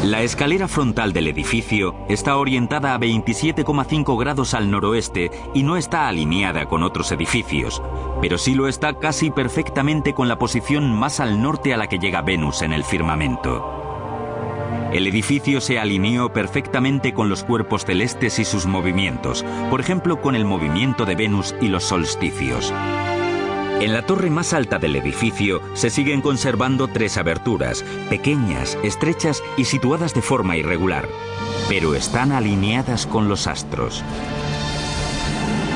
La escalera frontal del edificio está orientada a 27,5 grados al noroeste y no está alineada con otros edificios, pero sí lo está casi perfectamente con la posición más al norte a la que llega Venus en el firmamento. El edificio se alineó perfectamente con los cuerpos celestes y sus movimientos, por ejemplo con el movimiento de Venus y los solsticios. En la torre más alta del edificio se siguen conservando 3 aberturas, pequeñas, estrechas y situadas de forma irregular, pero están alineadas con los astros.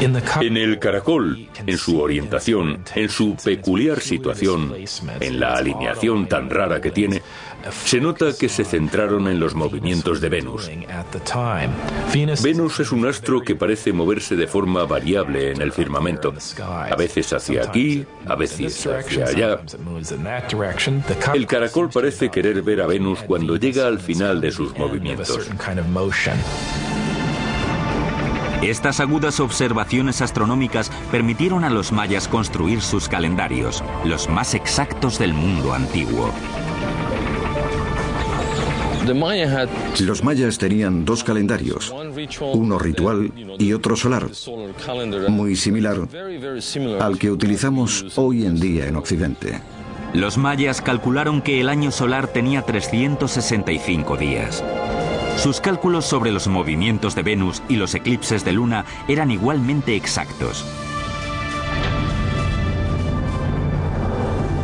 En el caracol, en su orientación, en su peculiar situación, en la alineación tan rara que tiene, se nota que se centraron en los movimientos de Venus. Venus es un astro que parece moverse de forma variable en el firmamento, a veces hacia aquí, a veces hacia allá. El caracol parece querer ver a Venus cuando llega al final de sus movimientos. Estas agudas observaciones astronómicas permitieron a los mayas construir sus calendarios, los más exactos del mundo antiguo. Los mayas tenían 2 calendarios, uno ritual y otro solar, muy similar al que utilizamos hoy en día en Occidente. Los mayas calcularon que el año solar tenía 365 días. Sus cálculos sobre los movimientos de Venus y los eclipses de luna eran igualmente exactos.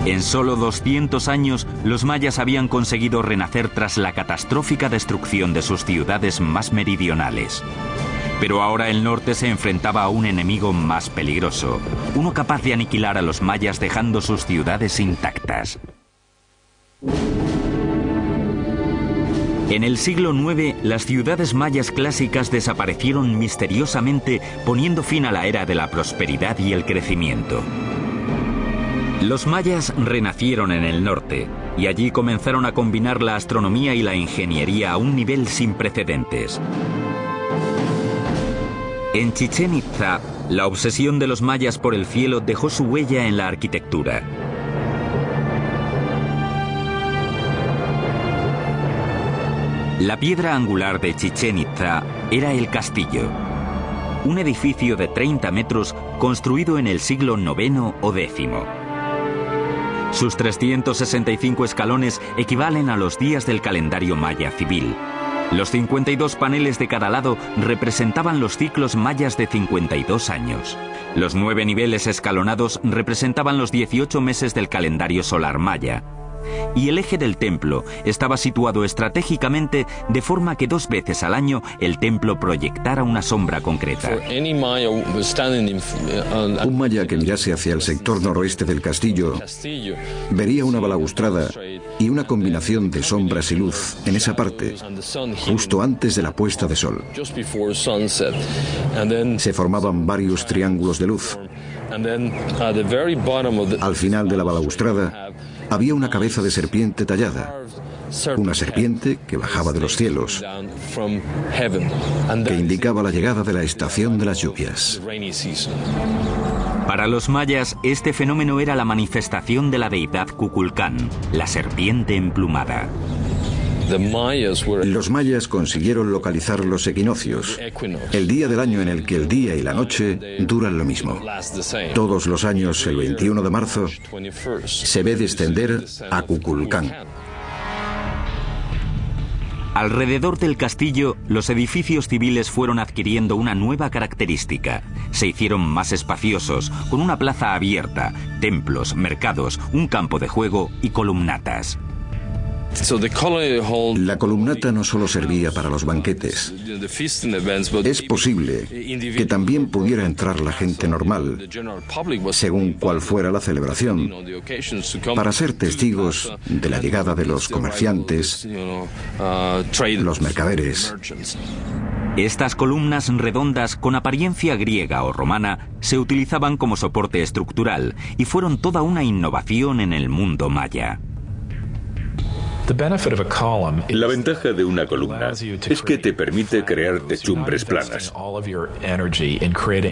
En solo 200 años, los mayas habían conseguido renacer tras la catastrófica destrucción de sus ciudades más meridionales. Pero ahora el norte se enfrentaba a un enemigo más peligroso, uno capaz de aniquilar a los mayas dejando sus ciudades intactas. En el siglo IX, las ciudades mayas clásicas desaparecieron misteriosamente, poniendo fin a la era de la prosperidad y el crecimiento. Los mayas renacieron en el norte, y allí comenzaron a combinar la astronomía y la ingeniería a un nivel sin precedentes. En Chichén Itzá, la obsesión de los mayas por el cielo dejó su huella en la arquitectura. La piedra angular de Chichén Itzá era el castillo, un edificio de 30 metros construido en el siglo IX o X. Sus 365 escalones equivalen a los días del calendario maya civil. Los 52 paneles de cada lado representaban los ciclos mayas de 52 años. Los 9 niveles escalonados representaban los 18 meses del calendario solar maya. Y el eje del templo estaba situado estratégicamente de forma que 2 veces al año el templo proyectara una sombra concreta. Un maya que mirase hacia el sector noroeste del castillo vería una balaustrada y una combinación de sombras y luz en esa parte, justo antes de la puesta de sol. Se formaban varios triángulos de luz. Al final de la balaustrada había una cabeza de serpiente tallada, una serpiente que bajaba de los cielos, que indicaba la llegada de la estación de las lluvias. Para los mayas, este fenómeno era la manifestación de la deidad Kukulcán, la serpiente emplumada. Los mayas consiguieron localizar los equinoccios, el día del año en el que el día y la noche duran lo mismo. Todos los años, el 21 de marzo, se ve descender a Kukulcán. Alrededor del castillo, los edificios civiles fueron adquiriendo una nueva característica. Se hicieron más espaciosos, con una plaza abierta, templos, mercados, un campo de juego y columnatas. La columnata no solo servía para los banquetes. Es posible que también pudiera entrar la gente normal, según cual fuera la celebración, para ser testigos de la llegada de los comerciantes, los mercaderes. Estas columnas redondas con apariencia griega o romana se utilizaban como soporte estructural y fueron toda una innovación en el mundo maya. La ventaja de una columna es que te permite crear techumbres planas.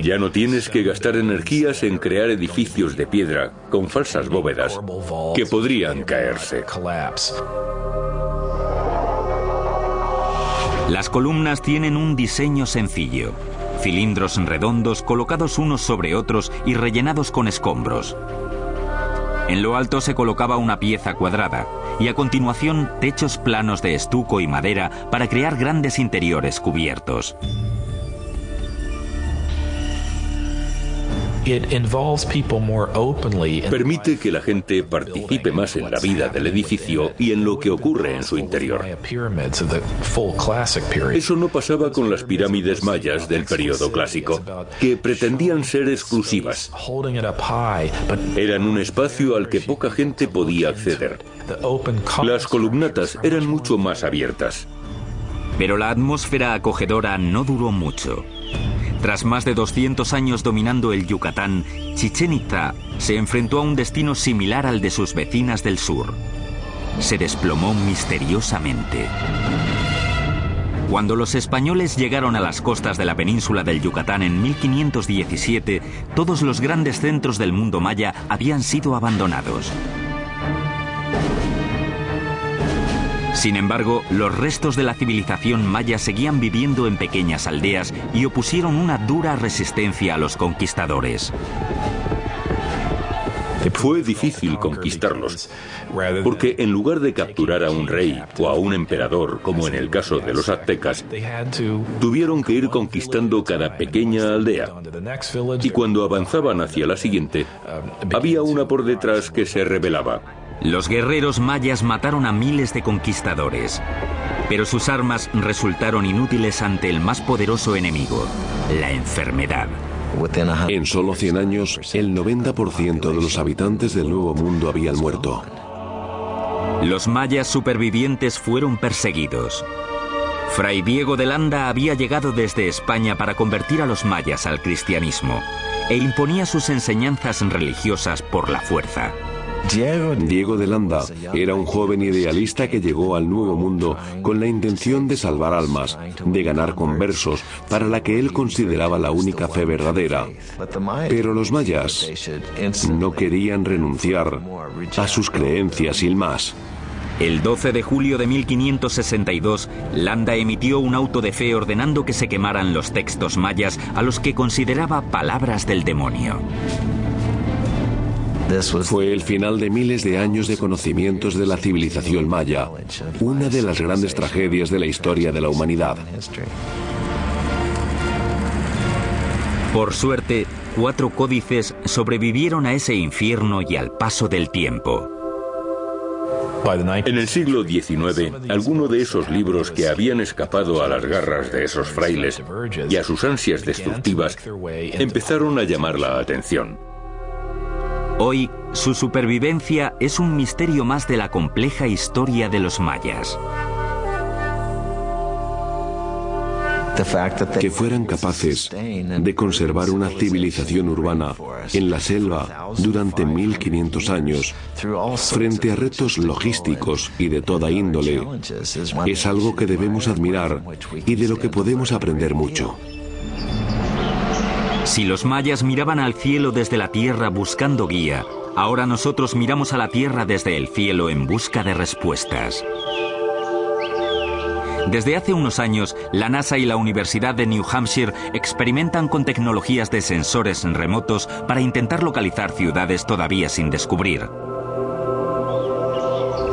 Ya no tienes que gastar energías en crear edificios de piedra con falsas bóvedas que podrían caerse. Las columnas tienen un diseño sencillo. Cilindros redondos colocados unos sobre otros y rellenados con escombros. En lo alto se colocaba una pieza cuadrada y a continuación techos planos de estuco y madera para crear grandes interiores cubiertos. Permite que la gente participe más en la vida del edificio y en lo que ocurre en su interior. Eso no pasaba con las pirámides mayas del periodo clásico, que pretendían ser exclusivas. Eran un espacio al que poca gente podía acceder. Las columnatas eran mucho más abiertas. Pero la atmósfera acogedora no duró mucho. Tras más de 200 años dominando el Yucatán, Chichén Itzá se enfrentó a un destino similar al de sus vecinas del sur. Se desplomó misteriosamente. Cuando los españoles llegaron a las costas de la península del Yucatán en 1517, todos los grandes centros del mundo maya habían sido abandonados. Sin embargo, los restos de la civilización maya seguían viviendo en pequeñas aldeas y opusieron una dura resistencia a los conquistadores. Fue difícil conquistarlos, porque en lugar de capturar a un rey o a un emperador, como en el caso de los aztecas, tuvieron que ir conquistando cada pequeña aldea. Y cuando avanzaban hacia la siguiente, había una por detrás que se rebelaba. Los guerreros mayas mataron a miles de conquistadores, pero sus armas resultaron inútiles ante el más poderoso enemigo, la enfermedad. En solo 100 años, el 90% de los habitantes del Nuevo Mundo habían muerto. Los mayas supervivientes fueron perseguidos. Fray Diego de Landa había llegado desde España para convertir a los mayas al cristianismo e imponía sus enseñanzas religiosas por la fuerza. Diego de Landa era un joven idealista que llegó al Nuevo Mundo con la intención de salvar almas, de ganar conversos, para la que él consideraba la única fe verdadera. Pero los mayas no querían renunciar a sus creencias sin más. El 12 de julio de 1562, Landa emitió un auto de fe ordenando que se quemaran los textos mayas a los que consideraba palabras del demonio. Fue el final de miles de años de conocimientos de la civilización maya, una de las grandes tragedias de la historia de la humanidad. Por suerte, 4 códices sobrevivieron a ese infierno y al paso del tiempo. En el siglo XIX, algunos de esos libros que habían escapado a las garras de esos frailes y a sus ansias destructivas empezaron a llamar la atención. Hoy, su supervivencia es un misterio más de la compleja historia de los mayas. Que fueran capaces de conservar una civilización urbana en la selva durante 1500 años, frente a retos logísticos y de toda índole, es algo que debemos admirar y de lo que podemos aprender mucho. Si los mayas miraban al cielo desde la tierra buscando guía, ahora nosotros miramos a la tierra desde el cielo en busca de respuestas. Desde hace unos años, la NASA y la Universidad de New Hampshire experimentan con tecnologías de sensores remotos para intentar localizar ciudades todavía sin descubrir.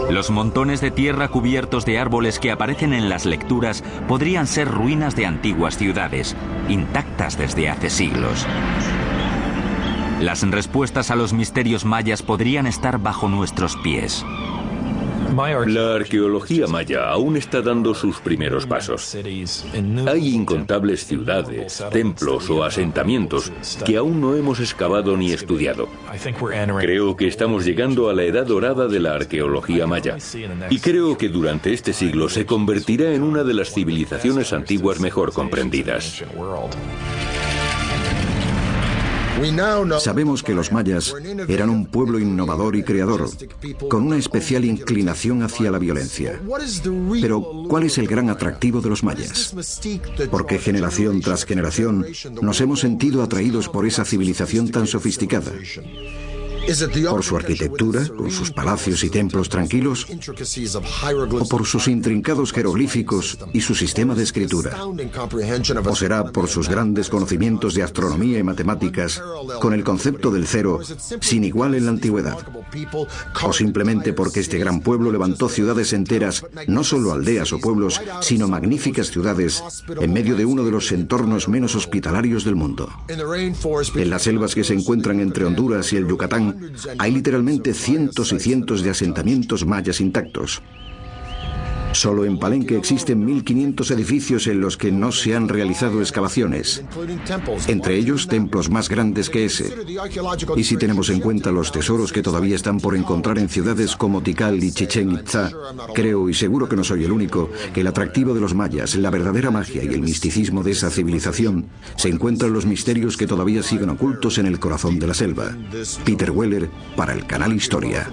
Los montones de tierra cubiertos de árboles que aparecen en las lecturas podrían ser ruinas de antiguas ciudades, intactas desde hace siglos. Las respuestas a los misterios mayas podrían estar bajo nuestros pies. La arqueología maya aún está dando sus primeros pasos. Hay incontables ciudades, templos o asentamientos que aún no hemos excavado ni estudiado. Creo que estamos llegando a la edad dorada de la arqueología maya y creo que durante este siglo se convertirá en una de las civilizaciones antiguas mejor comprendidas. Sabemos que los mayas eran un pueblo innovador y creador, con una especial inclinación hacia la violencia. Pero, ¿cuál es el gran atractivo de los mayas? Porque generación tras generación nos hemos sentido atraídos por esa civilización tan sofisticada. ¿Por su arquitectura, con sus palacios y templos tranquilos? ¿O por sus intrincados jeroglíficos y su sistema de escritura? ¿O será por sus grandes conocimientos de astronomía y matemáticas, con el concepto del cero sin igual en la antigüedad? ¿O simplemente porque este gran pueblo levantó ciudades enteras, no solo aldeas o pueblos, sino magníficas ciudades, en medio de uno de los entornos menos hospitalarios del mundo? En las selvas que se encuentran entre Honduras y el Yucatán, hay literalmente cientos y cientos de asentamientos mayas intactos. Solo en Palenque existen 1.500 edificios en los que no se han realizado excavaciones, entre ellos templos más grandes que ese. Y si tenemos en cuenta los tesoros que todavía están por encontrar en ciudades como Tikal y Chichén Itzá, creo, y seguro que no soy el único, que el atractivo de los mayas, la verdadera magia y el misticismo de esa civilización se encuentran en los misterios que todavía siguen ocultos en el corazón de la selva. Peter Weller, para el canal Historia.